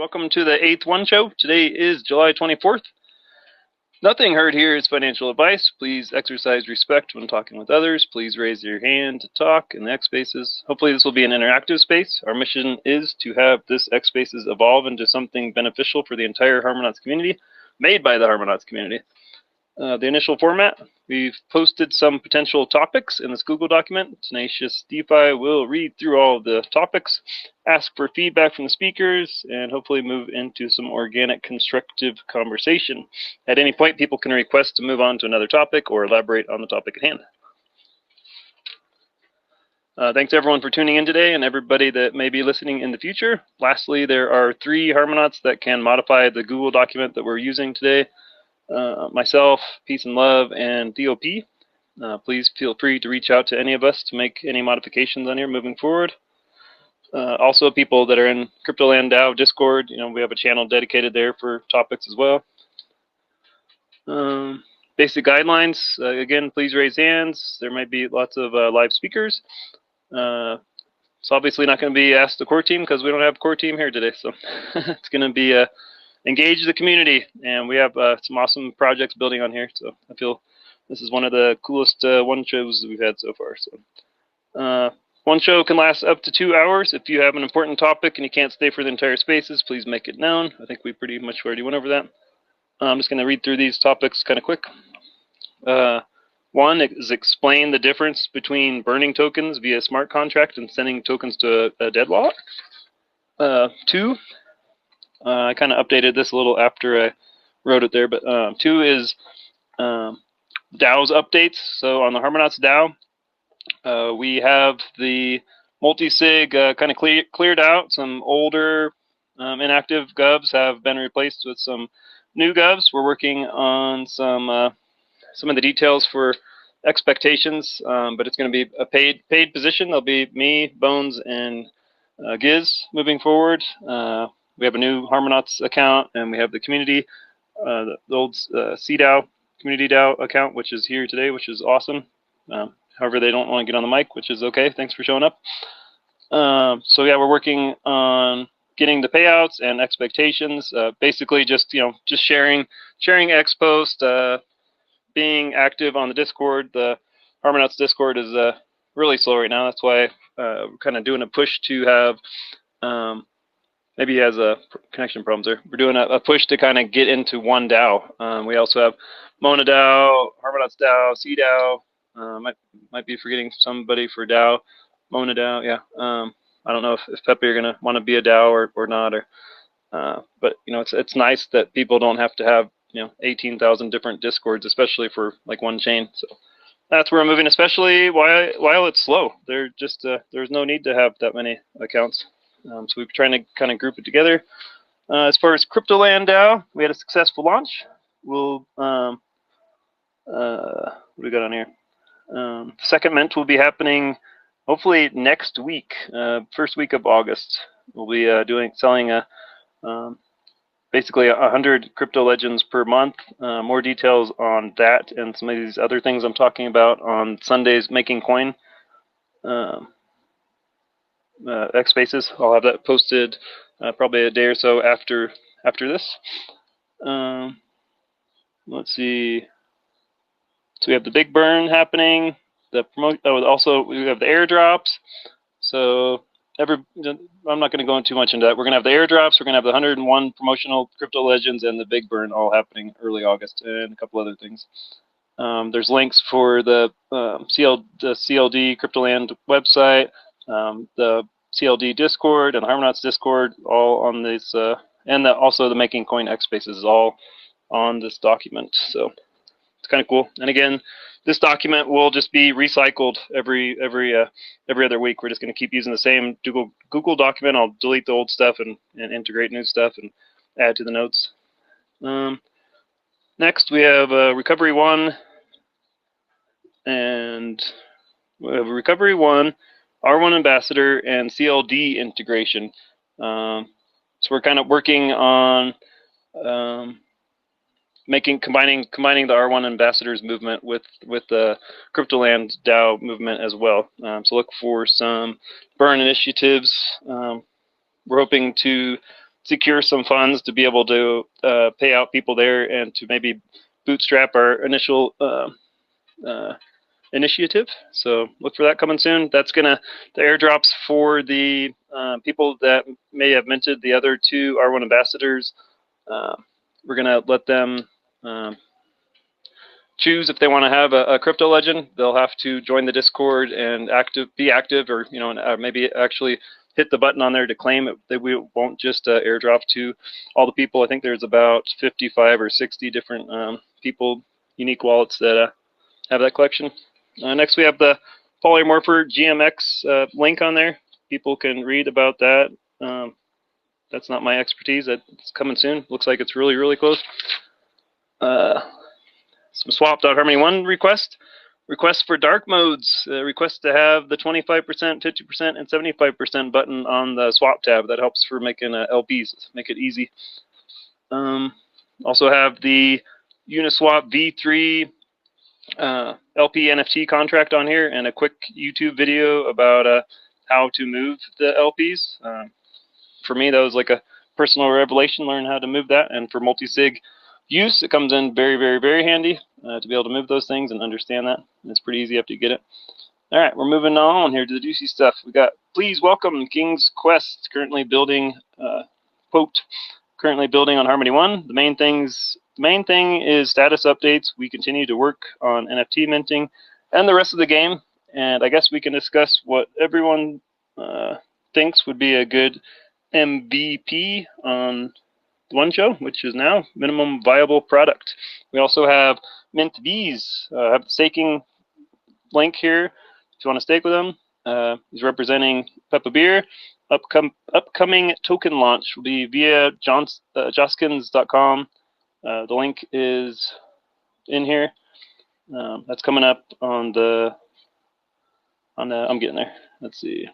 welcome to the 8th One Show. Today is July 24th. Nothing heard here is financial advice. Please exercise respect when talking with others. Please raise your hand to talk in the X Spaces. Hopefully this will be an interactive space. Our mission is to have this X Spaces evolve into something beneficial for the entire Harmonauts community, made by the Harmonauts community. The initial format, we've posted some potential topics in this Google document. Tenacious DeFi will read through all of the topics, ask for feedback from the speakers, and hopefully move into some organic, constructive conversation. At any point, people can request to move on to another topic or elaborate on the topic at hand. Thanks everyone for tuning in today and everybody that may be listening in the future. Lastly, there are 3 Harmonauts that can modify the Google document that we're using today. Myself, Peace and Love, and DOP. Please feel free to reach out to any of us to make any modifications on here moving forward. Also, people that are in Cryptoland DAO Discord, we have a channel dedicated there for topics as well. Basic guidelines, again, please raise hands. There might be lots of live speakers. It's obviously not going to be Ask the Core Team because we don't have a core team here today, so it's going to be engage the community, and we have some awesome projects building on here, so I feel this is one of the coolest one shows we've had so far. So one show can last up to 2 hours. If you have an important topic and you can't stay for the entire spaces, please make it known. I think we pretty much already went over that. I'm just going to read through these topics kind of quick. One is explain the difference between burning tokens via smart contract and sending tokens to a dead wallet. 2, I kind of updated this a little after I wrote it there, but 2 is DAOs updates. So on the Harmonauts DAO, we have the multi-sig kind of cleared out. Some older inactive govs have been replaced with some new govs. We're working on some of the details for expectations, but it's going to be a paid position. There'll be me, Bones, and Giz moving forward. We have a new Harmonauts account, and we have the community, the old CDAO, community DAO account, which is here today, which is awesome. However, they don't want to get on the mic, which is okay. Thanks for showing up. So yeah, we're working on getting the payouts and expectations. Basically, just sharing X post, being active on the Discord. The Harmonauts Discord is really slow right now. That's why we're kind of doing a push to have. Maybe he has connection problems there. We're doing a push to kind of get into one DAO. We also have Mona DAO, Harmonauts DAO, CDAO. Might be forgetting somebody for DAO. Mona DAO, yeah. I don't know if Pepe are gonna want to be a DAO or not. But it's nice that people don't have to have 18,000 different Discords, especially for like one chain. So that's where we're moving, especially while it's slow. There's no need to have that many accounts. So we're trying to kind of group it together. As far as Cryptoland DAO, we had a successful launch. We'll what do we got on here? Second mint will be happening hopefully next week, first week of August. We'll be selling basically 100 crypto legends per month. More details on that and some of these other things I'm talking about on Sunday's Making Coin. X Spaces. I'll have that posted probably a day or so after this. Let's see. So we have the big burn happening. Also we have the airdrops. So I'm not going to go into too much into that. We're going to have the airdrops. We're going to have the 101 promotional crypto legends and the big burn all happening early August, and a couple other things. There's links for the CLD Cryptoland website. The CLD Discord and the Harmonauts Discord, all on this, and also the Making Coin X Spaces is all on this document. So it's kind of cool. And again, this document will just be recycled every other week. We're just going to keep using the same Google document. I'll delete the old stuff and integrate new stuff and add to the notes. Next, we have Recovery 1, and we have Recovery 1. R1 Ambassador and CLD integration. So we're kind of working on combining the R1 Ambassadors movement with the Cryptoland DAO movement as well. So look for some burn initiatives. We're hoping to secure some funds to be able to pay out people there and to maybe bootstrap our initial initiative. So look for that coming soon. That's the airdrops for the people that may have minted the other 2 R1 ambassadors. We're gonna let them choose if they want to have a crypto legend. They'll have to join the Discord and be active, or maybe actually hit the button on there to claim it. That we won't just airdrop to all the people. I think there's about 55 or 60 different people, unique wallets that have that collection. Next, we have the Polymorpher GMX link on there. People can read about that. That's not my expertise. That's coming soon. Looks like it's really, really close. Some swap.harmony1 requests for dark modes, requests to have the 25%, 50%, and 75% button on the swap tab. That helps for making LPs, make it easy. Also have the Uniswap V3 LP NFT contract on here, and a quick YouTube video about how to move the LPs. For me, that was like a personal revelation, learn how to move that, and for multi-sig use, it comes in very, very, very handy to be able to move those things and understand that. And it's pretty easy after you get it. All right, we're moving on here to the juicy stuff. We got, please welcome King's Quest, currently building, quote, currently building on Harmony 1. The main thing is status updates. We continue to work on NFT minting and the rest of the game. And I guess we can discuss what everyone thinks would be a good MVP on the one show, which is now minimum viable product. We also have Mint V's. I have the staking link here if you want to stake with them. He's representing PeppaBeer. Upcoming token launch will be via joskins.com. The link is in here. That's coming up on the I'm getting there. Let's see.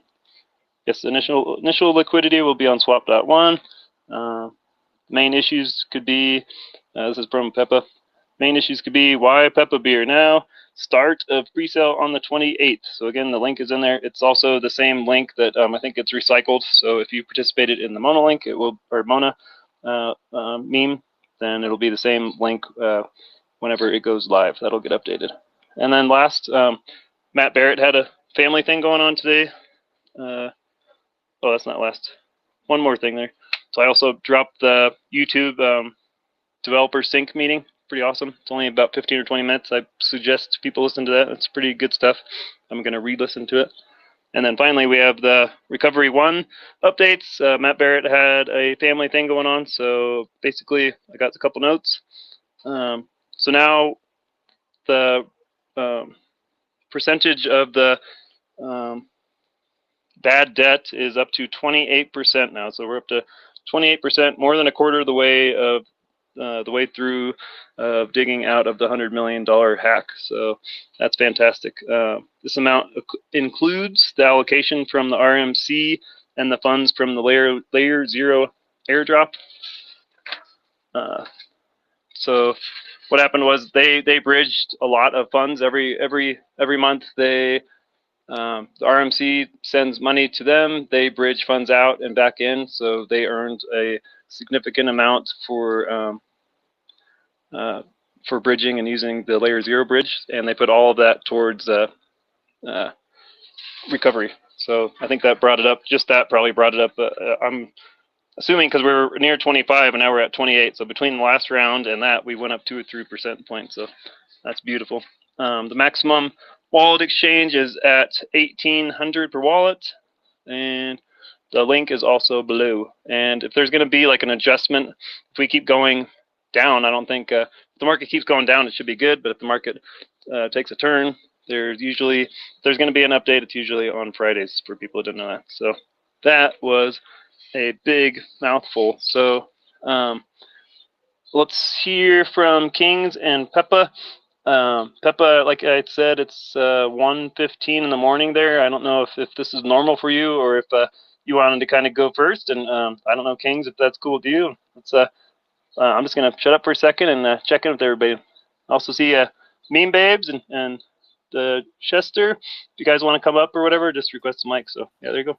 Yes, initial liquidity will be on swap.one. Main issues could be, this is from Peppa. Main issues could be why PeppaBeer now? Start of pre-sale on the 28th. So again, the link is in there. It's also the same link that I think it's recycled. So if you participated in the Mona link, it will, or Mona meme, then it'll be the same link whenever it goes live. That'll get updated. And then last, Matt Barrett had a family thing going on today. Oh, that's not last. One more thing there. So I also dropped the YouTube developer sync meeting. Pretty awesome. It's only about 15 or 20 minutes. I suggest people listen to that. It's pretty good stuff. I'm going to re-listen to it. And then finally, we have the Recovery 1 updates. Matt Barrett had a family thing going on. So basically, I got a couple notes. So now the percentage of the bad debt is up to 28% now. So we're up to 28%, more than a quarter of the way through digging out of the $100 million hack. So that's fantastic. This amount includes the allocation from the RMC and the funds from the layer 0 airdrop. So what happened was they bridged a lot of funds every month. The RMC sends money to them. They bridge funds out and back in, so they earned a significant amount for bridging and using the layer 0 bridge, and they put all of that towards recovery. So I think that brought it up. Just that probably brought it up. I'm assuming because we were near 25 and now we're at 28. So between the last round and that, we went up 2 or 3% points. So that's beautiful. The maximum wallet exchange is at 1,800 per wallet, and the link is also below. And if there's going to be like an adjustment, if we keep going down, I don't think if the market keeps going down, it should be good. But if the market takes a turn, there's going to be an update. It's usually on Fridays for people who didn't know that. So that was a big mouthful. So let's hear from Kings and Peppa. Peppa, like I said, it's 1:15 in the morning there. I don't know if this is normal for you or if you wanted to kind of go first. And I don't know, Kings, if that's cool with you. Let's, I'm just going to shut up for a second and check in with everybody. Also see Meme Babes and Chester. If you guys want to come up or whatever, just request the mic. So, yeah, there you go.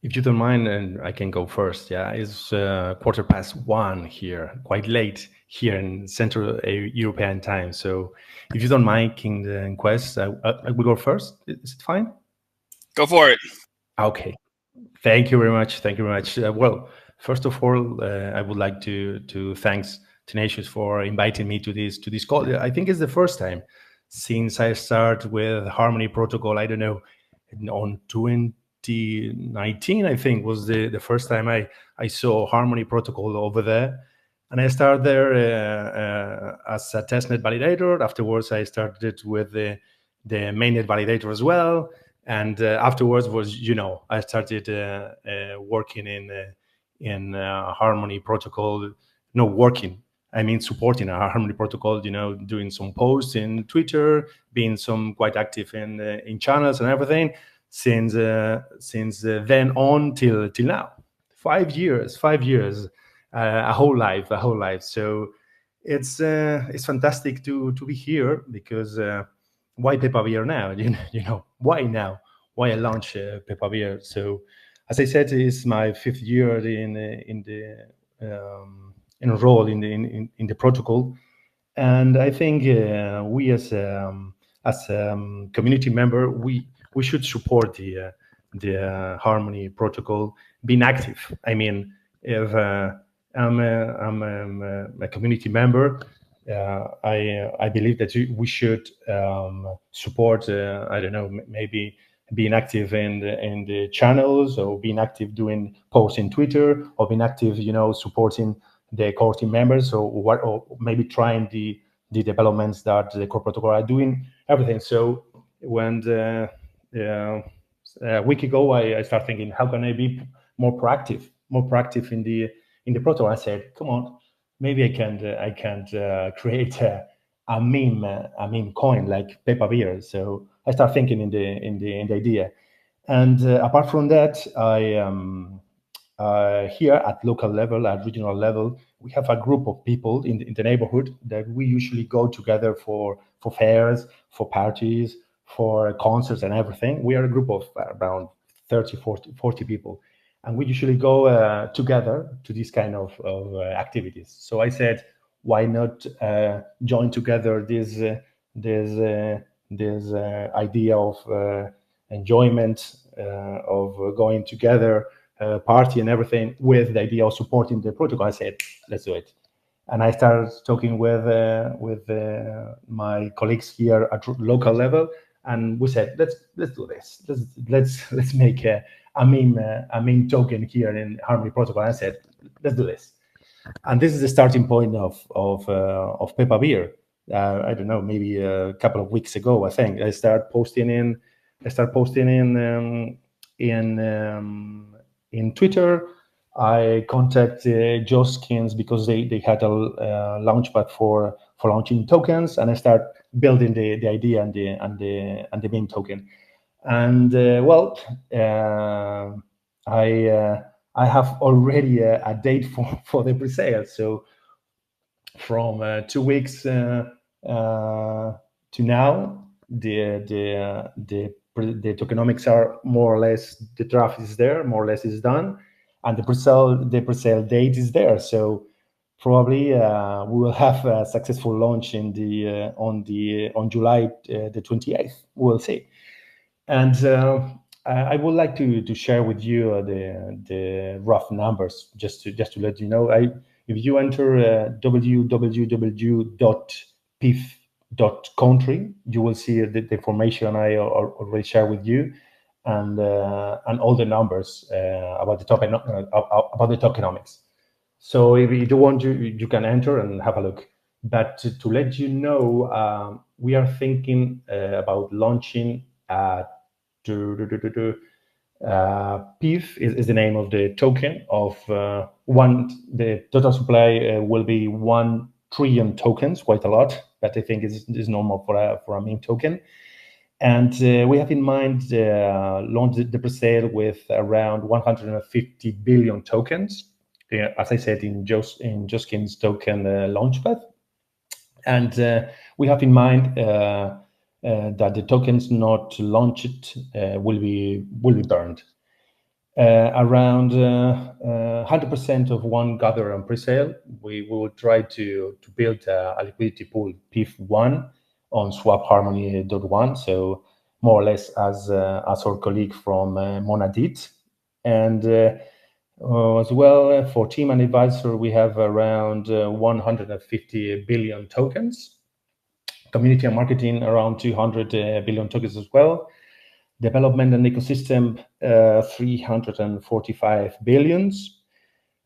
If you don't mind, and I can go first. Yeah, it's 1:15 here, quite late here in Central European time. So, if you don't mind, King and Quest, I will go first. Is it fine? Go for it. Okay. Thank you very much. Thank you very much. Well, first of all, I would like to thanks Tenacious for inviting me to this call. I think it's the first time since I start with Harmony Protocol. I don't know, on 2019, I think was the first time I saw Harmony Protocol over there, and I started there as a testnet validator. Afterwards, I started with the mainnet validator as well, and afterwards was, I started working in Harmony Protocol. No, working, I mean supporting a Harmony Protocol, doing some posts in Twitter, being some quite active in channels and everything since then on till now. 5 years, 5 years, a whole life. So it's fantastic to be here because why PeppaBeer now? Why now? Why I launch PeppaBeer? So, as I said, it's my 5th year in the enroll in the protocol, and I think we as community member we should support the Harmony protocol being active. I mean, if I'm a community member, I believe that we should support. I don't know, maybe being active in the channels, or being active doing posts in Twitter, or being active, supporting the core team members, or maybe trying the developments that the core protocol are doing, everything. So when a week ago, I started thinking, how can I be more proactive in the protocol? I said, come on, maybe I can create a meme coin like PeppaBeer. So I start thinking in the idea, and apart from that, here at local level, at regional level, we have a group of people in the neighborhood that we usually go together for fairs, for parties, for concerts and everything. We are a group of around 30, 40 people. And we usually go together to these kind of activities. So I said, why not join together this idea of enjoyment, of going together, party and everything, with the idea of supporting the protocol. I said, let's do it. And I started talking with my colleagues here at local level, and we said, let's do this. Let's make a meme token here in Harmony Protocol. I said, let's do this. And this is the starting point of PeppaBeer. I don't know, maybe a couple of weeks ago. I think I started posting in Twitter. I contacted Joskins because they had a launchpad for launching tokens, and I start building the idea and the meme token. And I have already a date for the pre-sale. So from 2 weeks to now, the tokenomics are more or less, the draft is there, more or less is done, and the pre-sale date is there. So probably we will have a successful launch on July the 28th. We'll see. And I would like to share with you the rough numbers, just to let you know. If you enter www.pif.country, you will see the information I already shared with you, and all the numbers about the tokenomics. So if you do want, you can enter and have a look. But to let you know, we are thinking about launching PIF is the name of the token of one. The total supply will be 1 trillion tokens, quite a lot, but I think is normal for a meme token. And we have in mind launch the pre-sale with around 150 billion tokens, as I said in Joskin's token launchpad. And we have in mind that the tokens not launched will be burned. Around 100% of one gather and pre-sale. We will try to build a liquidity pool PIF1 on swapharmony.one. So more or less as our colleague from Mona did. And as well, for team and advisor, we have around 150 billion tokens. Community and marketing, around 200 billion tokens as well. Development and ecosystem, 345 billions.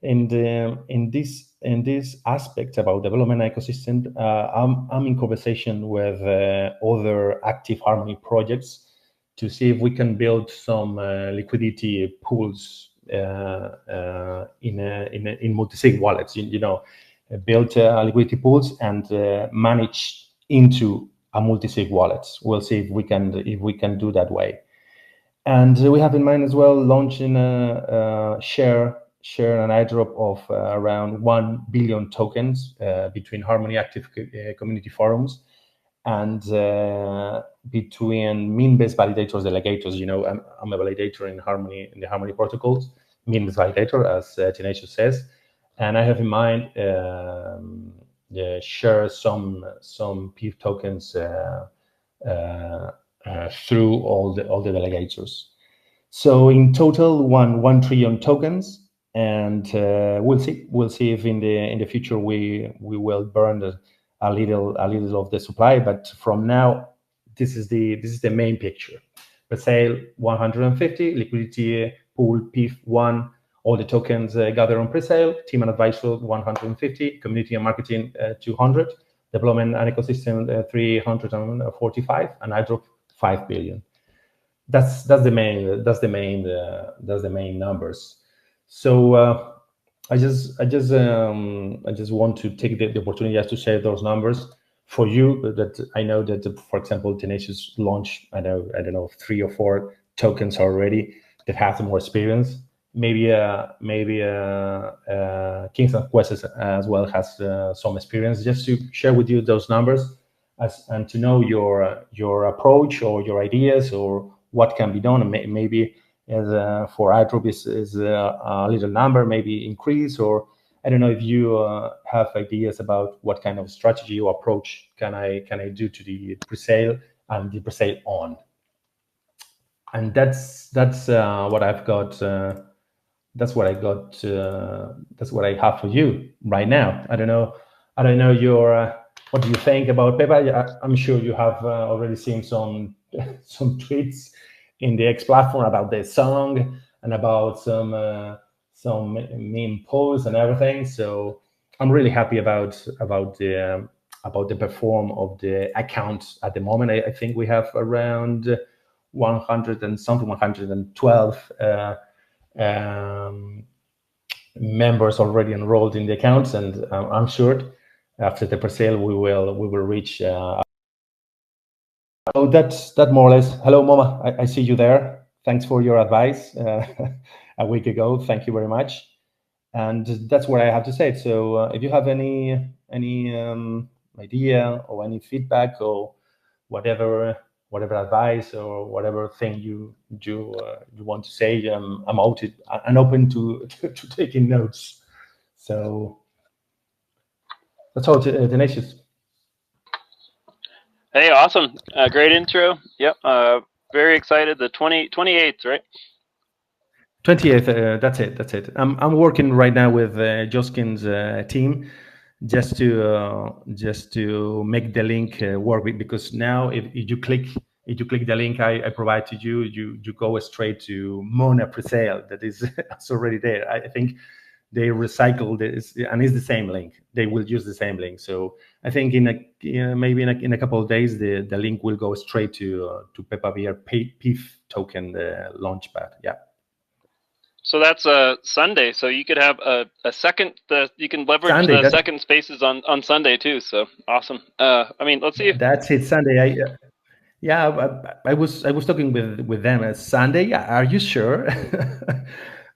And in this aspect about development ecosystem, I'm in conversation with other active Harmony projects to see if we can build some liquidity pools in multi-sig wallets. Build liquidity pools and manage into a multi-sig wallet. We'll see if we can do that way. And we have in mind as well launching a share and airdrop of around 1 billion tokens between Harmony active community forums and between mean-based validators, delegators. I'm a validator in the Harmony protocols, mean-based validator, as Tenacious says, and I have in mind share some PIF tokens through all the delegators. So in total, 1 trillion tokens, and we'll see if in the future we will burn a little of the supply. But from now, this is the main picture. Pre-sale 150, liquidity pool PIF1, all the tokens gather on pre-sale, team and advisor 150, community and marketing 200, development and ecosystem 345, and airdrop 5 billion. That's the main numbers. So I just want to take the opportunity just to share those numbers for you. That I know that, for example, Tenacious launched I don't know 3 or 4 tokens already that have more experience. Maybe Kings and Quests as well has some experience. Just to share with you those numbers and to know your approach or your ideas or what can be done. And maybe for airdrop is a little number, maybe increase, or I don't know if you have ideas about what kind of strategy or approach can I do to the pre-sale and the pre-sale on. And that's what I've got. That's what I got. That's what I have for you right now. I don't know your. What do you think about Peppa? I'm sure you have already seen some tweets in the X platform about the song and about some meme posts and everything. So I'm really happy about the perform of the account at the moment. I think we have around 100 and something, 112 members already enrolled in the accounts, and I'm sure after the pre-sale we will reach. So that's more or less. Hello, Moma. I see you there. Thanks for your advice a week ago. Thank you very much. And that's what I have to say. So if you have any idea or any feedback or whatever advice or whatever thing you want to say, I'm open to taking notes. So that's all. Tenacious. Hey, awesome. Great intro. Yep. Very excited. The 28th, right? 28th. That's it. I'm working right now with Joskin's team just to make the link work, because now if you click the link I provide to you, you go straight to Mona pre-sale. That is it's already there. I think they recycled this, and it's the same link. They will use the same link. So I think maybe in a couple of days the link will go straight to PeppaBeer PIF token launchpad. Yeah. So that's Sunday. So you could have a second. You can leverage Sunday, second spaces on Sunday too. So awesome. I mean, let's see if that's it. Sunday. I was talking with them at Sunday. Yeah, are you sure?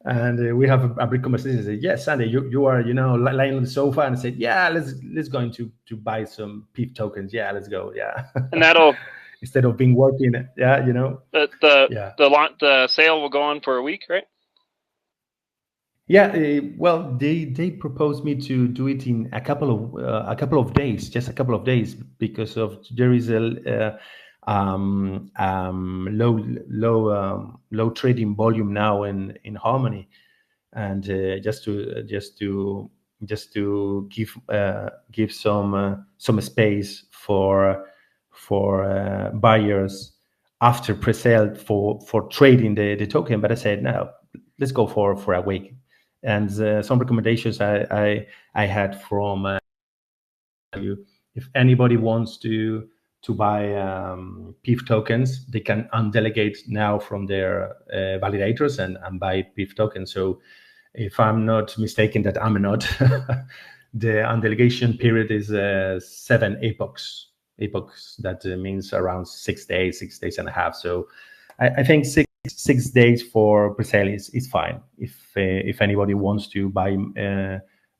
And we have a big conversation. Said, yes, Sunday. You are lying on the sofa and said, yeah, let's go to buy some PIF tokens. Yeah, let's go. Yeah. And that'll instead of being working. Yeah, the sale will go on for a week, right? Yeah, well, they proposed me to do it in a couple of days, just a couple of days, because of there is a low trading volume now in Harmony, and just to give some space for buyers after pre-sale for trading the token. But I said no, let's go for a week. And some recommendations I had from if anybody wants to buy PIF tokens, they can undelegate now from their validators and buy PIF tokens. So if I'm not mistaken, that I'm not, the undelegation period is 7 epochs. Epochs, that means around 6 days, 6 days and a half. So I think six days for pre-sale is fine. If anybody wants to buy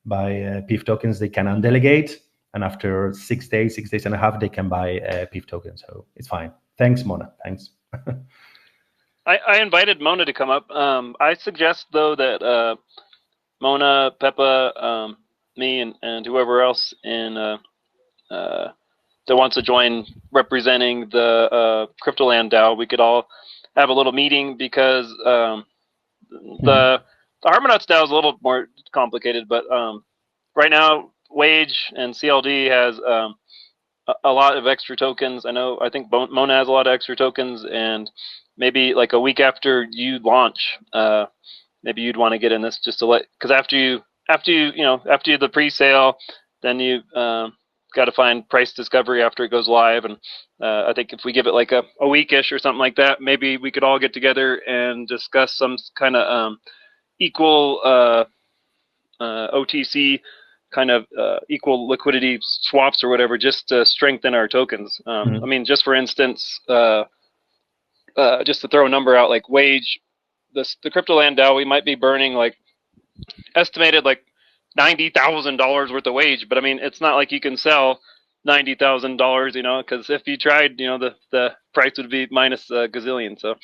PIF tokens, they can undelegate, and after 6 days, 6 days and a half, they can buy PIF tokens. So it's fine. Thanks, Mona. Thanks. I invited Mona to come up. I suggest though that Mona, Peppa, me, and whoever else in that wants to join representing the Cryptoland DAO, we could all have a little meeting, because the Harmonauts DAO is a little more complicated, but right now Wage and CLD has a lot of extra tokens. I think Mona has a lot of extra tokens, and maybe like a week after you launch, maybe you'd want to get in this, just to because after the pre-sale, then you got to find price discovery after it goes live. And I think if we give it like a weekish or something like that, maybe we could all get together and discuss some kind of equal OTC kind of equal liquidity swaps or whatever, just to strengthen our tokens. I mean, just for instance, just to throw a number out, like Wage, the Cryptoland DAO, we might be burning like estimated like $90,000 worth of Wage, but I mean, it's not like you can sell $90,000, because if you tried, the price would be minus a gazillion. So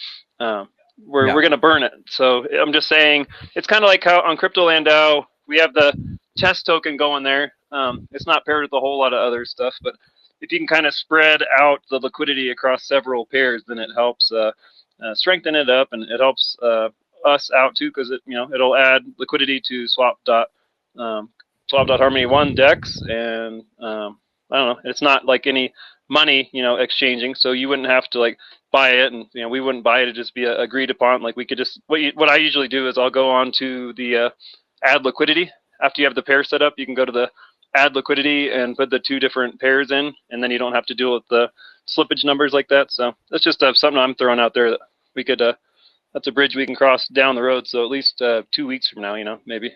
we're gonna burn it. So I'm just saying, it's kind of like how on Cryptoland DAO we have the chess token going there. It's not paired with a whole lot of other stuff, but if you can kind of spread out the liquidity across several pairs, then it helps strengthen it up, and it helps us out too, because it'll add liquidity to Swap.Harmony 1 decks, and I don't know, it's not like any money exchanging, so you wouldn't have to like buy it, and we wouldn't buy it to just be agreed upon. Like we could just what I usually do is I'll go on to the add liquidity. After you have the pair set up, you can go to the add liquidity and put the two different pairs in, and then you don't have to deal with the slippage numbers like that. So that's just something I'm throwing out there that we could that's a bridge we can cross down the road. So at least 2 weeks from now, maybe. I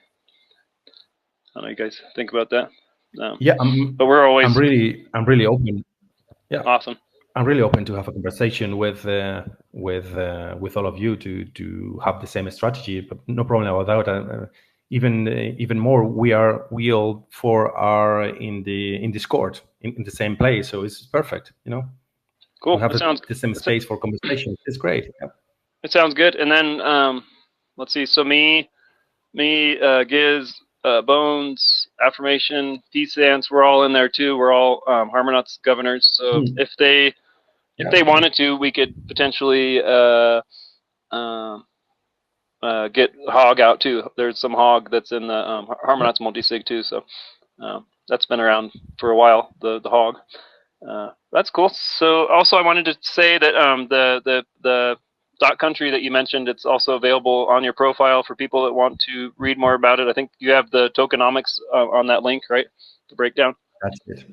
don't know, you guys think about that. Yeah, but we're always. I'm really open. Yeah, awesome. I'm really open to have a conversation with all of you to have the same strategy. But no problem about that. Even more, we all four are in Discord in the same place, so it's perfect. Cool. We have the same space for conversation. It's great. Yeah. It sounds good. And then let's see. So me, Giz, Bones, Affirmation, P-Sans, we're all in there too. We're all Harmonauts governors. So if they wanted to, we could potentially get Hog out too. There's some Hog that's in the Harmonauts multisig too. So that's been around for a while. The Hog. That's cool. So also I wanted to say that the .country that you mentioned, it's also available on your profile for people that want to read more about it. I think you have the tokenomics on that link, right? The breakdown.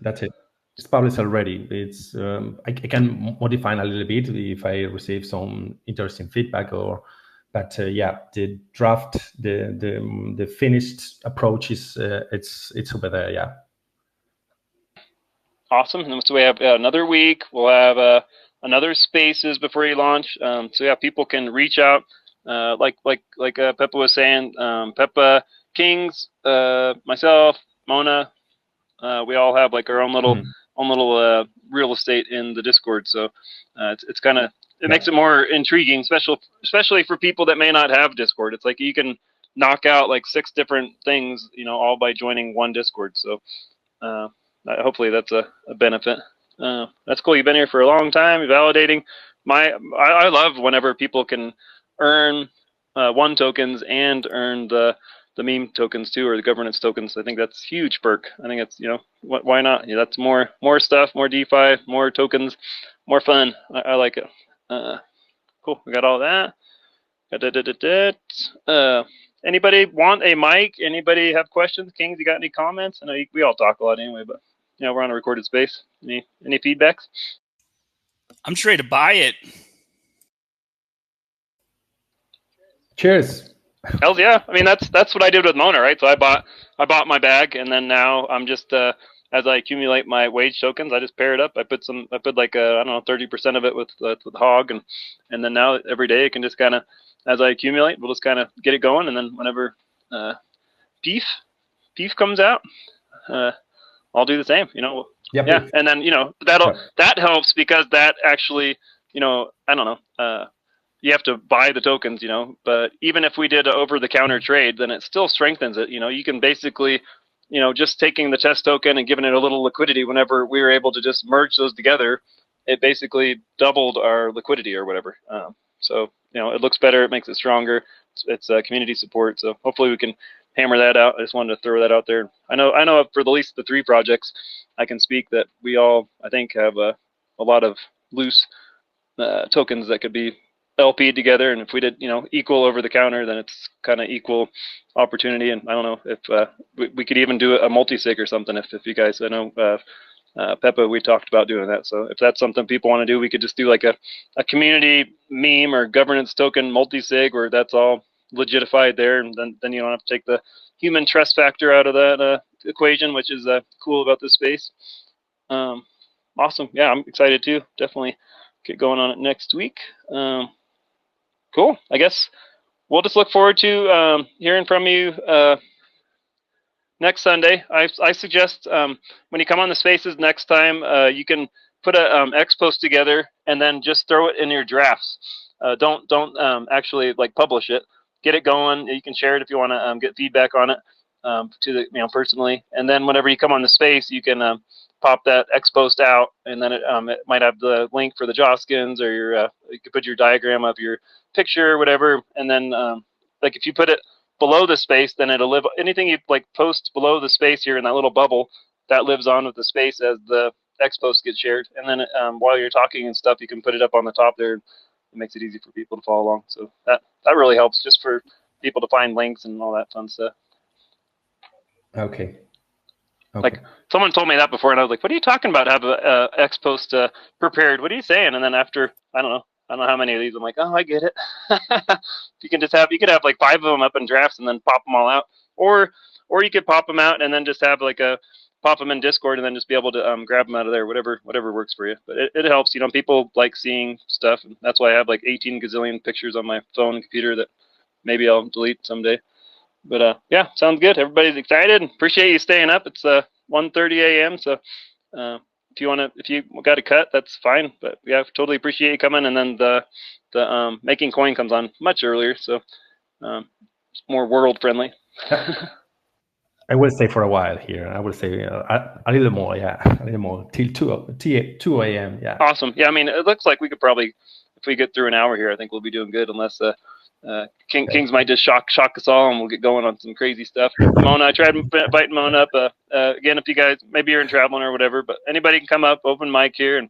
That's it. It's published already. It's I can modify a little bit if I receive some interesting feedback but yeah, the draft, the finished approach is it's over there. Yeah. Awesome. So we have another week. We'll have another spaces before you launch. So yeah, people can reach out. Like Peppa was saying, Peppa, Kings, myself, Mona, we all have like our own little real estate in the Discord. So it's kind of, it makes it more intriguing, especially for people that may not have Discord. It's like you can knock out like 6 different things, all by joining one Discord. So hopefully that's a benefit. That's cool. You've been here for a long time. Validating I love whenever people can earn 1 tokens and earn the meme tokens too, or the governance tokens. I think that's a huge perk. I think it's, why not? That's more stuff, more DeFi, more tokens, more fun. I like it. Cool. We got all that. Anybody want a mic? Anybody have questions? Kings, you got any comments? I know we all talk a lot anyway, but we're on a recorded space. Any feedbacks? I'm just ready to buy it. Cheers. Hells yeah! I mean, that's what I did with Mona, right? So I bought my bag, and then now I'm just as I accumulate my wage tokens, I just pair it up. I put like I don't know, 30% of it with Hog, and then now every day I can just kind of, as I accumulate, we'll just kind of get it going, and then whenever beef comes out, I'll do the same. Yep. Yeah, and then that helps because that actually, I don't know. You have to buy the tokens, but even if we did an over-the-counter trade, then it still strengthens it. You can basically, just taking the test token and giving it a little liquidity whenever we were able to just merge those together, it basically doubled our liquidity or whatever. So, it looks better. It makes it stronger. It's community support. So hopefully we can hammer that out. I just wanted to throw that out there. I know for at least the 3 projects, I can speak that we all, I think, have a lot of loose tokens that could be LP'd together, and if we did, equal over the counter, then it's kind of equal opportunity. And I don't know if we could even do a multi-sig or something. If you guys, I know Peppa, we talked about doing that. So if that's something people want to do, we could just do like a community meme or governance token multi-sig where that's all legitified there, and then you don't have to take the human trust factor out of that equation, which is cool about this space. Awesome. Yeah, I'm excited too. Definitely get going on it next week. Cool. I guess we'll just look forward to hearing from you next Sunday. I suggest when you come on the spaces next time, you can put a X post together and then just throw it in your drafts. Don't actually like publish it. Get it going. You can share it if you want to get feedback on it to the personally. And then whenever you come on the space, you can pop that X post out, and then it might have the link for the Joskins, or you could put your diagram of your picture or whatever, and then like if you put it below the space, then it'll live. Anything you like post below the space here in that little bubble, that lives on with the space as the X post gets shared. And then while you're talking and stuff, you can put it up on the top there. It makes it easy for people to follow along. So that really helps, just for people to find links and all that fun stuff. Okay. Like someone told me that before, and I was like, "What are you talking about? Have a X post prepared? What are you saying?" And then after I don't know how many of these, I'm like, "Oh, I get it." You could have like 5 of them up in drafts and then pop them all out, or you could pop them out and then just have like pop them in Discord and then just be able to grab them out of there, whatever works for you. But it helps, people like seeing stuff, and that's why I have like 18 gazillion pictures on my phone and computer that maybe I'll delete someday. But yeah, sounds good. Everybody's excited. Appreciate you staying up. It's 1:30 a.m. So if you got to cut, that's fine. But yeah, totally appreciate you coming. And then the making coin comes on much earlier, so it's more world friendly. I will stay for a while here. I will stay a little more, a little more till 2 a.m. Yeah. Awesome. Yeah, I mean, it looks like we could probably, if we get through an hour here, I think we'll be doing good. Unless Kings might just shock us all, and we'll get going on some crazy stuff. Mona, I tried inviting Mona up. Again, if you guys, maybe you're in traveling or whatever, but anybody can come up, open mic here. And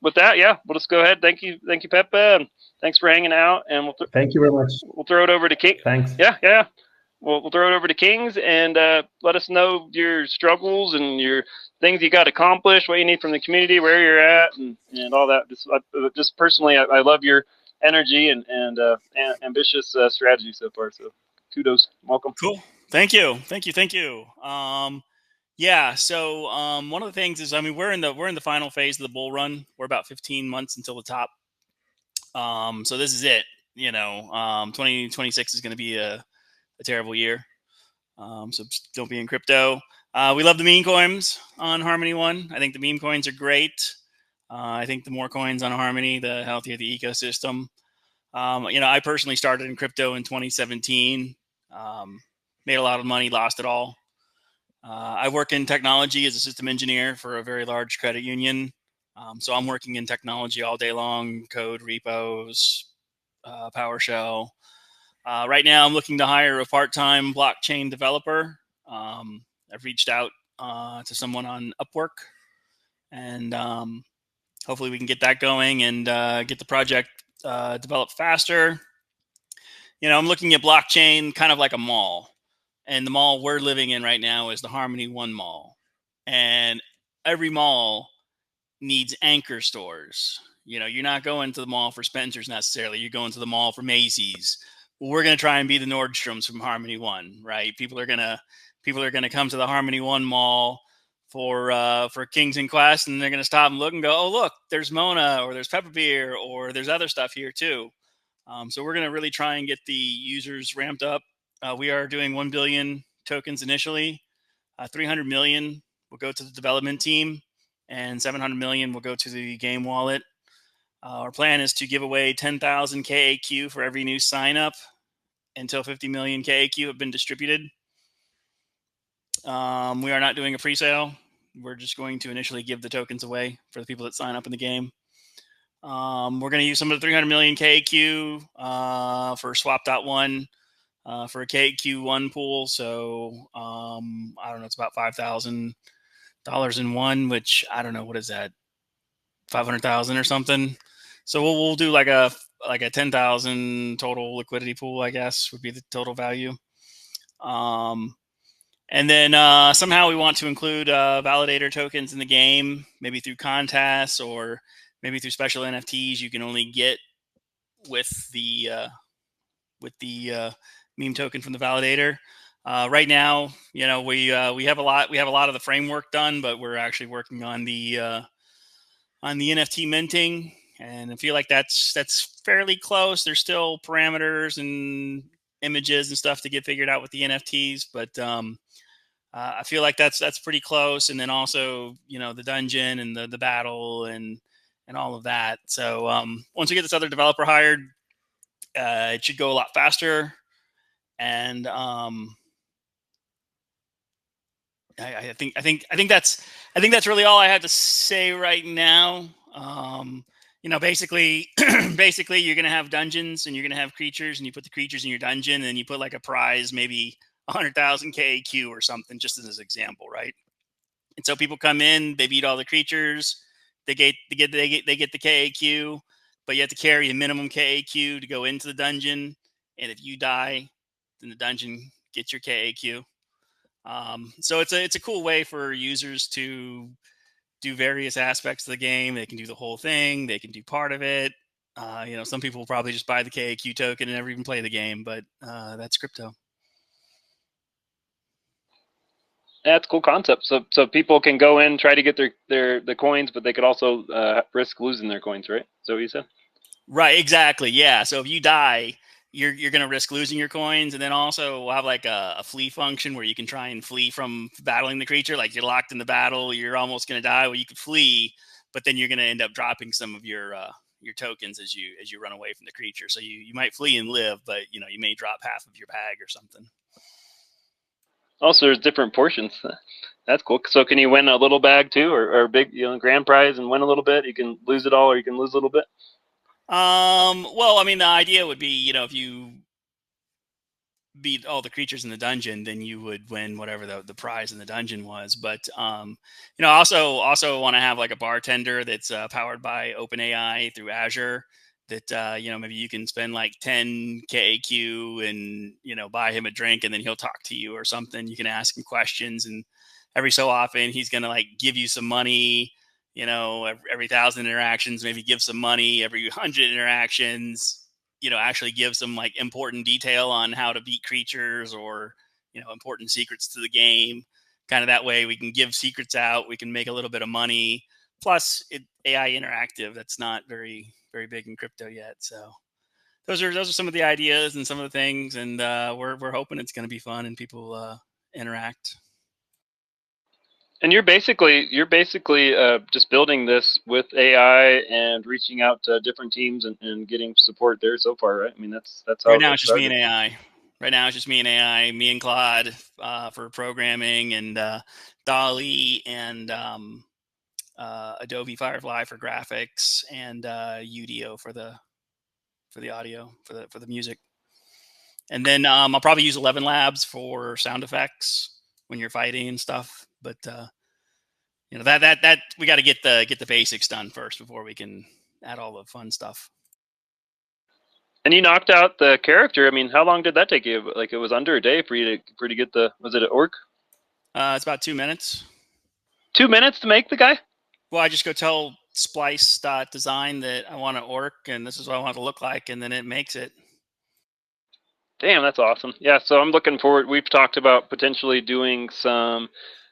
with that, yeah, we'll just go ahead. Thank you, Peppa, and thanks for hanging out. And thank you very much. We'll throw it over to King. Thanks. Yeah. We'll throw it over to Kings, and let us know your struggles and your things you got accomplished, what you need from the community, where you're at, and all that. Just personally, I love your energy and ambitious strategy so far. So kudos. Welcome. Cool. Thank you. Yeah. So one of the things is, I mean, we're in the final phase of the bull run. We're about 15 months until the top. So this is it. 2026 is going to be a terrible year. So don't be in crypto. We love the meme coins on Harmony One. I think the meme coins are great. I think the more coins on Harmony, the healthier the ecosystem. I personally started in crypto in 2017. Made a lot of money, lost it all. I work in technology as a system engineer for a very large credit union. So I'm working in technology all day long, code, repos, PowerShell. Right now, I'm looking to hire a part-time blockchain developer. I've reached out to someone on Upwork, and hopefully we can get that going and get the project developed faster. I'm looking at blockchain kind of like a mall. And the mall we're living in right now is the Harmony One Mall. And every mall needs anchor stores. You're not going to the mall for Spencer's necessarily. You're going to the mall for Macy's. Well, we're going to try and be the Nordstroms from Harmony One, right? People are gonna come to the Harmony One Mall for Kings and Quest, and they're going to stop and look and go, oh, look, there's Mona, or there's PeppaBeer, or there's other stuff here too. So we're going to really try and get the users ramped up. We are doing 1 billion tokens initially. 300 million will go to the development team, and 700 million will go to the game wallet. Our plan is to give away 10,000 KAQ for every new sign up until 50 million KAQ have been distributed. We are not doing a pre-sale. We're just going to initially give the tokens away for the people that sign up in the game. We're going to use some of the 300 million KAQ for swap.1 for a KAQ1 pool. So I don't know, it's about $5,000 in one, which I don't know, what is that, 500,000 or something. So we'll do like a 10,000 total liquidity pool, I guess would be the total value. And then somehow we want to include validator tokens in the game, maybe through contests or maybe through special NFTs you can only get with the meme token from the validator. Right now, we have a lot of the framework done, but we're actually working on the NFT minting, and I feel like that's fairly close. There's still parameters and images and stuff to get figured out with the NFTs, but I feel like that's pretty close. And then also, the dungeon and the battle and all of that. So once we get this other developer hired, it should go a lot faster. And I think that's really all I have to say right now. Basically you're gonna have dungeons and you're gonna have creatures, and you put the creatures in your dungeon, and then you put like a prize, maybe 100,000 KAQ or something, just as an example, right? And so people come in, they beat all the creatures, they get the KAQ, but you have to carry a minimum KAQ to go into the dungeon, and if you die, then the dungeon gets your KAQ. So it's a cool way for users to do various aspects of the game. They can do the whole thing. They can do part of it. Some people will probably just buy the KAQ token and never even play the game, but that's crypto. That's a cool concept. So people can go in, try to get the coins, but they could also risk losing their coins, right? So you said? Right, exactly. Yeah. So if you die, you're going to risk losing your coins. And then also we'll have like a flee function where you can try and flee from battling the creature. Like you're locked in the battle, you're almost going to die. Well, you could flee, but then you're going to end up dropping some of your tokens as you run away from the creature. So you might flee and live, but you may drop half of your bag or something. Also, there's different portions. That's cool. So can you win a little bag too, or big, grand prize and win a little bit? You can lose it all, or you can lose a little bit. Well, I mean, the idea would be, if you beat all the creatures in the dungeon, then you would win whatever the prize in the dungeon was. But also want to have like a bartender that's powered by OpenAI through Azure. That maybe you can spend like 10 KAQ and buy him a drink, and then he'll talk to you or something. You can ask him questions, and every so often he's gonna like give you some money. Every 1,000 interactions, maybe give some money. Every 100 interactions, actually give some like important detail on how to beat creatures or important secrets to the game. Kind of that way we can give secrets out. We can make a little bit of money. Plus, AI interactive. That's not very big in crypto yet. So those are some of the ideas and some of the things, and we're hoping it's going to be fun and people interact. And you're basically just building this with AI and reaching out to different teams and getting support there so far, right? I mean, that's how right now it's just me and AI. Right now, it's just me and AI, me and Claude for programming, and Dolly and Adobe Firefly for graphics, and Udio for the audio for the music. And then I'll probably use 11 Labs for sound effects when you're fighting and stuff. But that we got to get the basics done first before we can add all the fun stuff. And you knocked out the character. I mean, how long did that take you? Like, it was under a day for you to get the, was it an orc? It's about 2 minutes. 2 minutes to make the guy? Well, I just go tell Splice.design that I want an orc and this is what I want it to look like, and then it makes it. Damn, that's awesome. Yeah, so I'm looking forward. We've talked about potentially doing some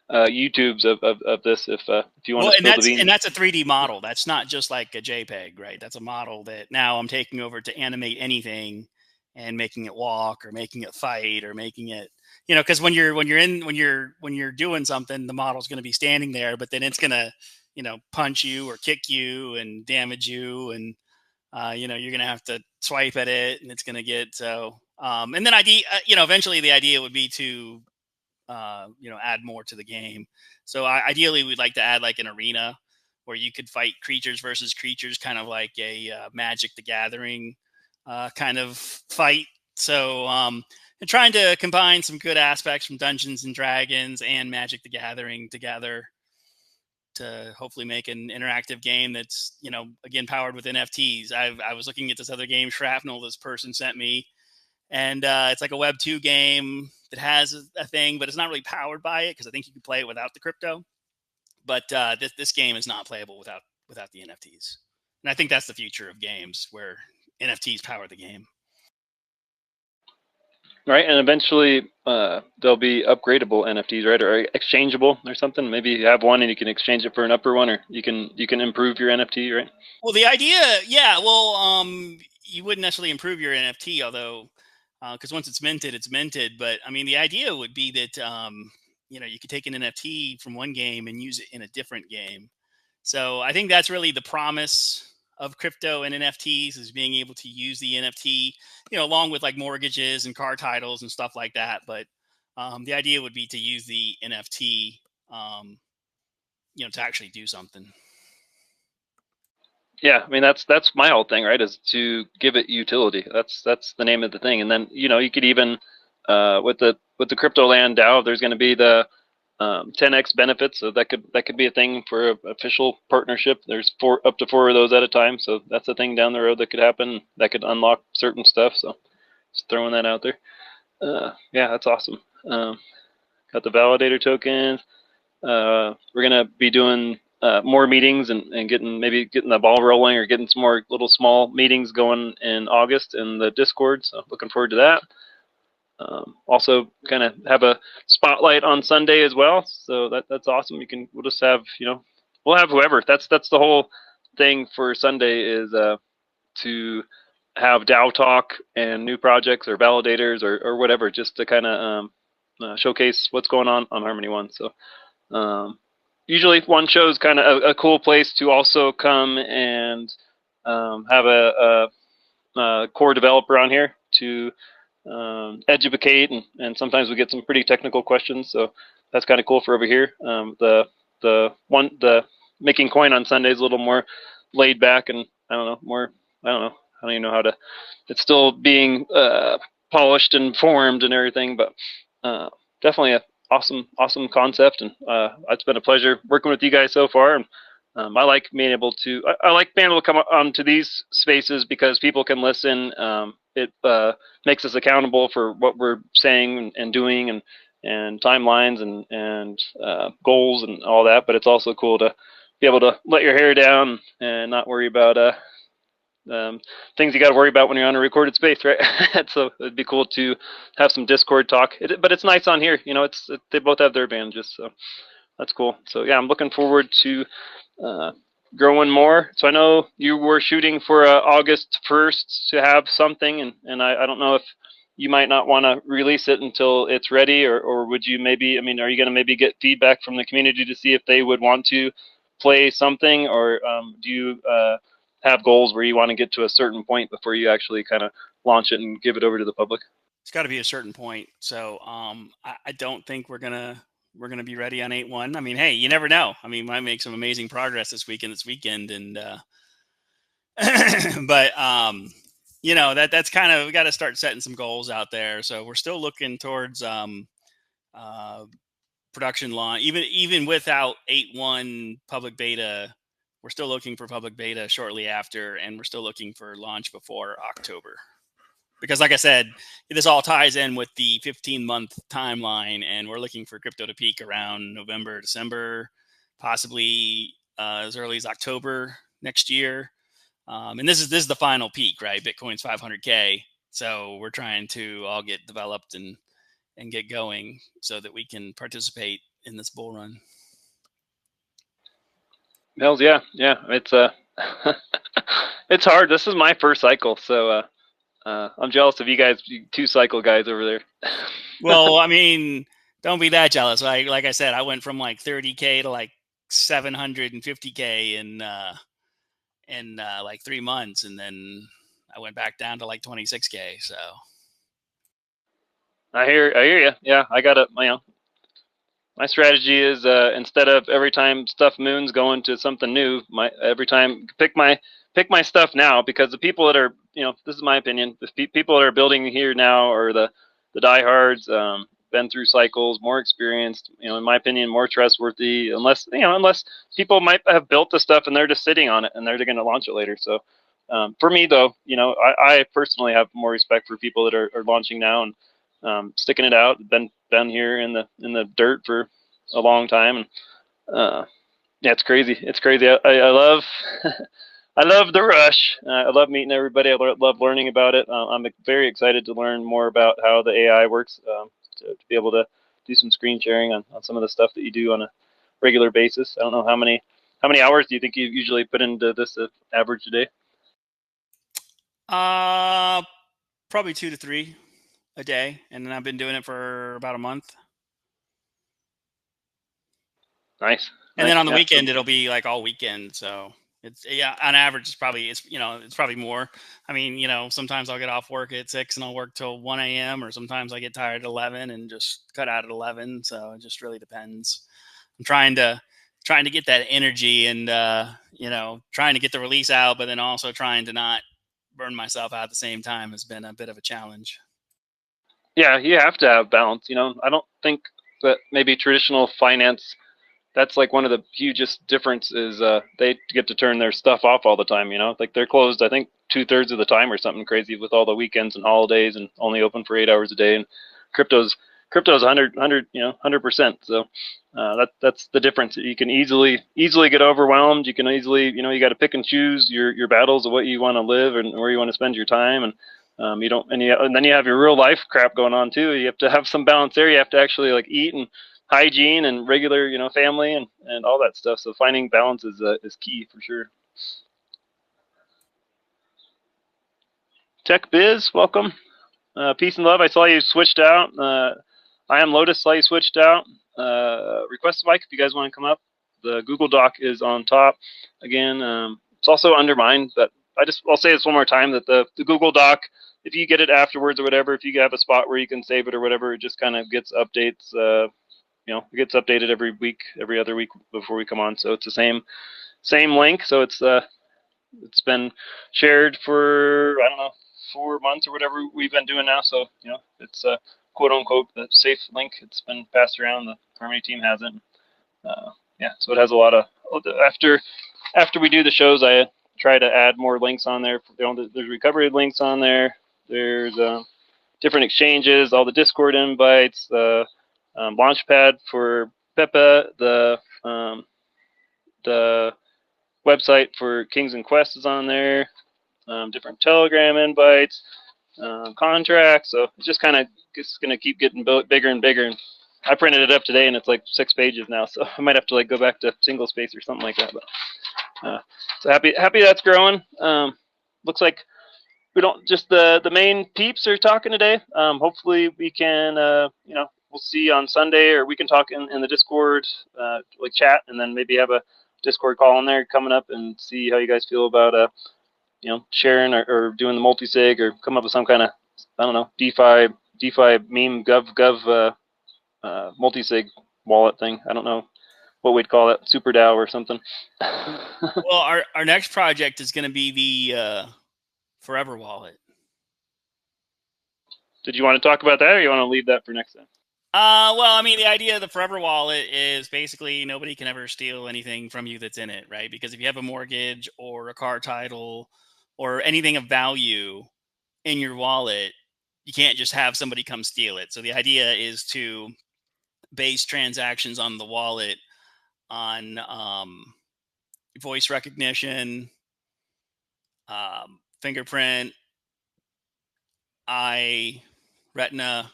YouTubes of this if you want to spill the beans. And that's a 3D model. That's not just like a JPEG, right? That's a model that now I'm taking over to animate anything and making it walk or making it fight or making it, because when you're doing something, the model's going to be standing there, but then it's going to, punch you or kick you and damage you, and you're going to have to swipe at it, and it's going to get so. And then eventually the idea would be to add more to the game. So ideally we'd like to add like an arena where you could fight creatures versus creatures, kind of like a Magic the Gathering kind of fight. So trying to combine some good aspects from Dungeons and Dragons and Magic the Gathering together to hopefully make an interactive game that's, again, powered with NFTs. I was looking at this other game, Shrapnel, this person sent me, and it's like a Web 2 game that has a thing, but it's not really powered by it because I think you can play it without the crypto. But this game is not playable without the NFTs. And I think that's the future of games, where NFTs power the game. Right, and eventually they'll be upgradable NFTs, right, or exchangeable or something. Maybe you have one and you can exchange it for an upper one, or you can improve your NFT, right? Well, the idea, yeah. Well, you wouldn't necessarily improve your NFT, although because once it's minted, it's minted. But I mean, the idea would be that you could take an NFT from one game and use it in a different game. So I think that's really the promise of crypto and NFTs, is being able to use the NFT, along with like mortgages and car titles and stuff like that. But the idea would be to use the NFT, to actually do something. Yeah, I mean that's my whole thing, right? Is to give it utility. That's the name of the thing. And then you could even with the CryptoLand DAO, there's going to be the 10x benefits, so that could be a thing for an official partnership. There's up to 4 of those at a time, so that's a thing down the road that could happen. That could unlock certain stuff. So just throwing that out there. Yeah, that's awesome. Got the validator token. We're gonna be doing more meetings and getting the ball rolling, or getting some more little small meetings going in August in the Discord. So looking forward to that. Also kind of have a spotlight on Sunday as well, so that's awesome. We'll just have we'll have whoever. That's the whole thing for Sunday, is to have DAO talk and new projects or validators or whatever, just to kind of showcase what's going on Harmony One. So usually one show is kind of a cool place to also come and have a core developer on here to educate, and sometimes we get some pretty technical questions, so that's kind of cool for over here. The making coin on Sunday is a little more laid back, and I don't even know how to. It's still being polished and formed and everything, but definitely a awesome concept, and it's been a pleasure working with you guys so far. And I like being able to come onto these spaces because people can listen. It makes us accountable for what we're saying and doing, and timelines and goals and all that. But it's also cool to be able to let your hair down and not worry about things you got to worry about when you're on a recorded space, right? So it'd be cool to have some Discord talk. But it's nice on here. They both have their advantages, so that's cool. So yeah, I'm looking forward to growing more. So I know you were shooting for August 1st to have something, and I don't know if you might not want to release it until it's ready, or would you maybe, are you going to maybe get feedback from the community to see if they would want to play something, or do you have goals where you want to get to a certain point before you actually kind of launch it and give it over to the public? It's got to be a certain point. So I don't think we're gonna be ready on 8.1. I mean, hey, you never know. I mean, might make some amazing progress this weekend, and but you know, that's kind of, we got to start setting some goals out there. So we're still looking towards production launch, even without 8.1 public beta. We're still looking for public beta shortly after, and we're still looking for launch before October. Because like I said, this all ties in with the 15-month timeline, and we're looking for crypto to peak around November, December, possibly as early as October next year. And this is the final peak, right? Bitcoin's 500K. So we're trying to all get developed and get going so that we can participate in this bull run. Hells yeah. It's it's hard. This is my first cycle, so I'm jealous of you guys, you 2-cycle guys over there. Well, I mean, don't be that jealous. Like I said, I went from like 30K to like 750K in like 3 months, and then I went back down to like 26K. So I hear you. Yeah, I got it. My strategy is instead of every time stuff moons going to something new, every time pick my stuff now, because the people that are, this is my opinion, the people that are building here now are the diehards, been through cycles, more experienced, in my opinion, more trustworthy, unless people might have built the stuff and they're just sitting on it and they're going to launch it later. So for me though, I personally have more respect for people that are launching now and sticking it out, been here in the dirt for a long time, and yeah, it's crazy. I love I love the rush. I love meeting everybody. I love learning about it. I'm very excited to learn more about how the AI works, to be able to do some screen sharing on some of the stuff that you do on a regular basis. I don't know how many hours do you think you usually put into this average a day? Probably 2 to 3 a day, and then I've been doing it for about a month. Nice. And then on the weekend, it'll be like all weekend. So it's, on average, it's probably more. I mean, sometimes I'll get off work at 6 and I'll work till 1 a.m. or sometimes I get tired at 11 and just cut out at 11. So it just really depends. I'm trying to get that energy and, trying to get the release out, but then also trying to not burn myself out at the same time has been a bit of a challenge. Yeah, you have to have balance. I don't think that maybe traditional finance, that's like one of the hugest differences. They get to turn their stuff off all the time. Like they're closed, I think 2/3 of the time or something crazy, with all the weekends and holidays, and only open for 8 hours a day. And crypto's 100%. So that's the difference. You can easily get overwhelmed. You can easily, you got to pick and choose your battles of what you want to live and where you want to spend your time. And and then you have your real life crap going on too. You have to have some balance there. You have to actually like eat and hygiene and regular, family and all that stuff. So finding balance is key for sure. Tech Biz, welcome. Peace and love. I saw you switched out. I am Lotus. Saw you switched out. Request a mic if you guys want to come up. The Google Doc is on top. Again, it's also undermined, but I'll say this one more time, that the Google Doc, if you get it afterwards or whatever, if you have a spot where you can save it or whatever, it just kind of gets updates. It gets updated every week, every other week before we come on. So it's the same link. So it's been shared for, I don't know, 4 months or whatever we've been doing now. So it's a quote unquote the safe link. It's been passed around. The Harmony team has it. Yeah, so it has a lot of, after we do the shows, I try to add more links on there. There's recovery links on there. There's different exchanges, all the Discord invites, Launchpad for Peppa, the website for Kings and Quest is on there, different Telegram invites, contracts. So it's just kind of going to keep getting bigger and bigger. And I printed it up today, and it's like 6 pages now, so I might have to like go back to single space or something like that. But so happy that's growing. Looks like we don't just the main peeps are talking today. Hopefully we can we'll see on Sunday, or we can talk in the Discord, like chat, and then maybe have a Discord call in there coming up and see how you guys feel about sharing or doing the multi-sig, or come up with some kind of, I don't know, DeFi DeFi meme gov multi-sig wallet thing. I don't know what we'd call it, Super DAO or something. Well, our next project is going to be the Forever Wallet. Did you want to talk about that, or you want to leave that for next time? Well, I mean, the idea of the Forever Wallet is basically nobody can ever steal anything from you that's in it, right? Because if you have a mortgage or a car title or anything of value in your wallet, you can't just have somebody come steal it. So the idea is to base transactions on the wallet on voice recognition, fingerprint, eye, retina.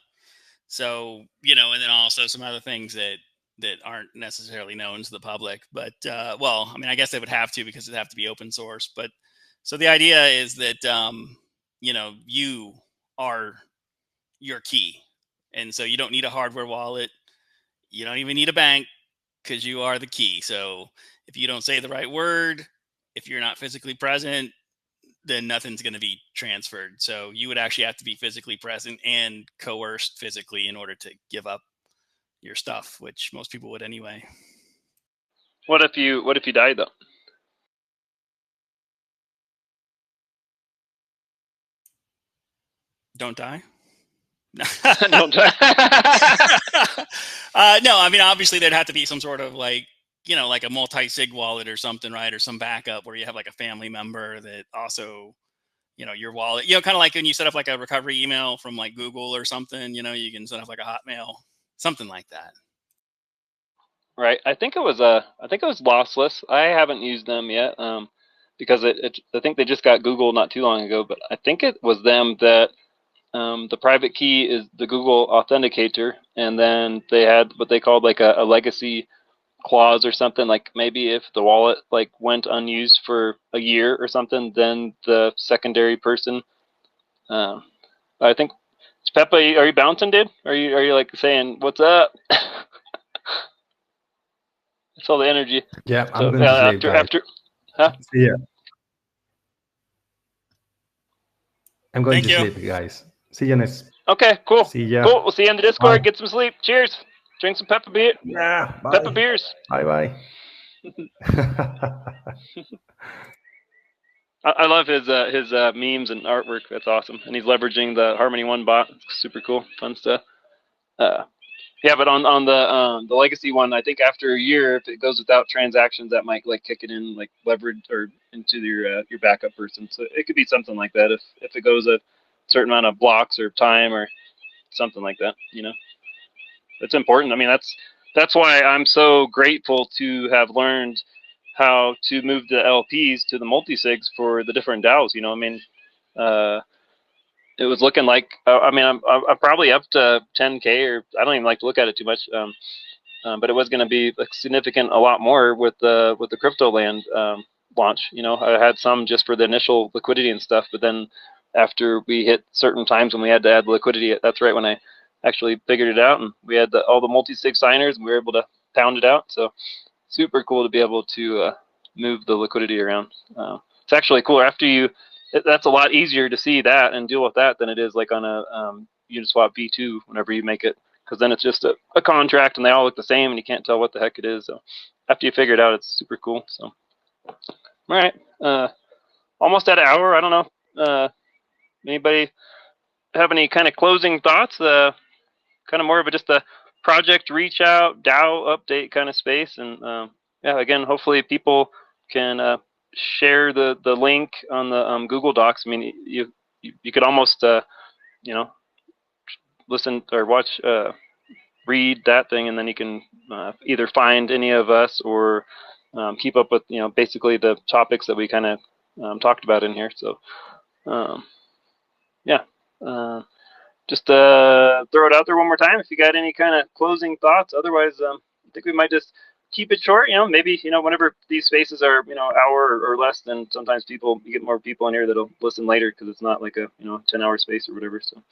So, you know, and then also some other things that aren't necessarily known to the public. But, well, I mean, I guess they would have to because it'd have to be open source. But so the idea is that, you know, you are your key. And so you don't need a hardware wallet. You don't even need a bank because you are the key. So if you don't say the right word, if you're not physically present, then nothing's going to be transferred. So you would actually have to be physically present and coerced physically in order to give up your stuff, which most people would anyway. What if you died though? Don't die. Don't die. No, I mean, obviously there'd have to be some sort of like, you know, like a multi-sig wallet or something, right? Or some backup where you have like a family member that also, you know, your wallet, you know, kind of like when you set up like a recovery email from like Google or something, you know, you can set up like a Hotmail, something like that. Right. I think it was lossless. I haven't used them yet, because I think they just got Google not too long ago. But I think it was them that the private key is the Google Authenticator, and then they had what they called like a legacy clause or something. Like maybe if the wallet like went unused for a year or something, then the secondary person. I think Peppa. Are you bouncing, dude? Are you like saying what's up? It's all the energy. Yeah, I'm So going to sleep, guys. huh? Yeah, I'm going Thank to you. sleep, guys. See you next. Okay, cool. See ya. Cool. We'll see you in the Discord. Bye. Get some sleep. Cheers. Drink some PeppaBeer. Yeah, bye. PeppaBeers. Bye. I love his memes and artwork. That's awesome, and he's leveraging the Harmony One bot. It's super cool, fun stuff. Yeah, but on the legacy one, I think after a year, if it goes without transactions, that might like kick it in like leverage or into your backup person. So it could be something like that if it goes a certain amount of blocks or time or something like that. You know, it's important. I mean, that's why I'm so grateful to have learned how to move the LPs to the multi-sigs for the different DAOs. You know, I mean, it was looking like I mean, I'm probably up to 10K, or I don't even like to look at it too much. But it was going to be like significant, a lot more with the crypto land launch. You know, I had some just for the initial liquidity and stuff, but then after we hit certain times when we had to add liquidity, that's right when I actually figured it out, and we had all the multi-sig signers, and we were able to pound it out. So super cool to be able to move the liquidity around. It's actually cooler after you. That's a lot easier to see that and deal with that than it is like on a Uniswap V2 whenever you make it, because then it's just a contract and they all look the same and you can't tell what the heck it is. So after you figure it out, it's super cool. So all right, almost at an hour. I don't know. Anybody have any kind of closing thoughts? Kind of more of just a project reach out, DAO update kind of space, and yeah, again, hopefully people can share the link on the Google Docs. I mean, you could almost you know, listen or watch, read that thing, and then you can either find any of us or keep up with, you know, basically the topics that we kind of talked about in here. So yeah, just throw it out there one more time if you got any kind of closing thoughts. Otherwise, I think we might just keep it short. You know, maybe, you know, whenever these spaces are, you know, hour or less, then sometimes you get more people in here that'll listen later because it's not like a, you know, 10-hour space or whatever. So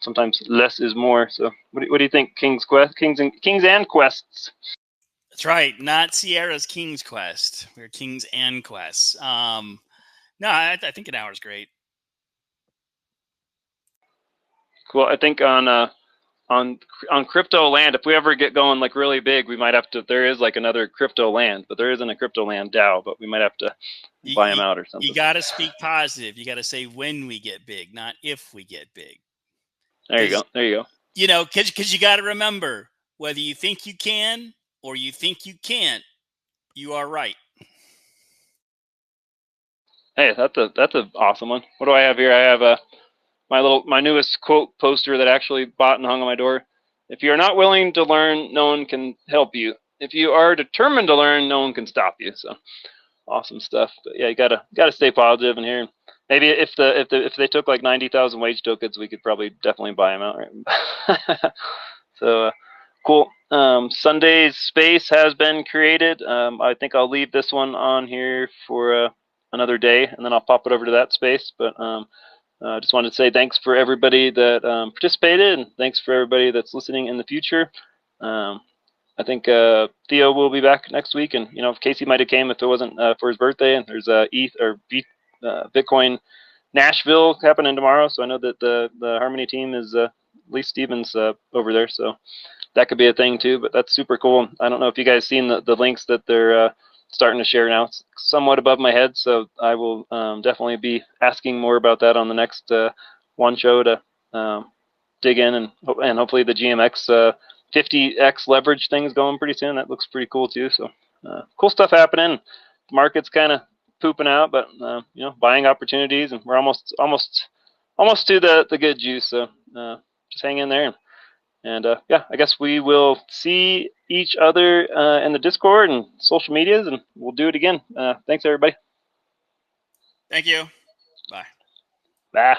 sometimes less is more. So what do you think, Kings and Quests? That's right. Not Sierra's King's Quest. We're Kings and Quests. No, I think an hour is great. Cool. I think on crypto land, if we ever get going like really big, we might have to. There is like another crypto land, but there isn't a crypto land DAO. But we might have to buy them out or something. You got to speak positive. You got to say when we get big, not if we get big. There you go. There you go. You know, because you got to remember, whether you think you can or you think you can't, you are right. Hey, that's an awesome one. What do I have here? I have my newest quote poster that I actually bought and hung on my door. If you are not willing to learn, no one can help you. If you are determined to learn, no one can stop you. So awesome stuff. But yeah, you gotta stay positive in here. Maybe if they took like 90,000 wage tokens, we could probably definitely buy them out, right? So cool. Sunday's space has been created. I think I'll leave this one on here for another day, and then I'll pop it over to that space. But I just wanted to say thanks for everybody that participated, and thanks for everybody that's listening in the future. I think Theo will be back next week, and you know, Casey might have came if it wasn't for his birthday. And there's Bitcoin Nashville happening tomorrow, so I know that the Harmony team is Lee Stevens over there, so that could be a thing too. But that's super cool. I don't know if you guys seen the links that they're starting to share now. It's somewhat above my head, so I will definitely be asking more about that on the next one show to dig in, and hopefully the GMX 50x leverage thing is going pretty soon. That looks pretty cool too. So cool stuff happening. The market's kind of pooping out, but you know, buying opportunities, and we're almost to the good juice. So just hang in there. And yeah, I guess we will see each other in the Discord and social medias, and we'll do it again. Thanks, everybody. Thank you. Bye. Bye.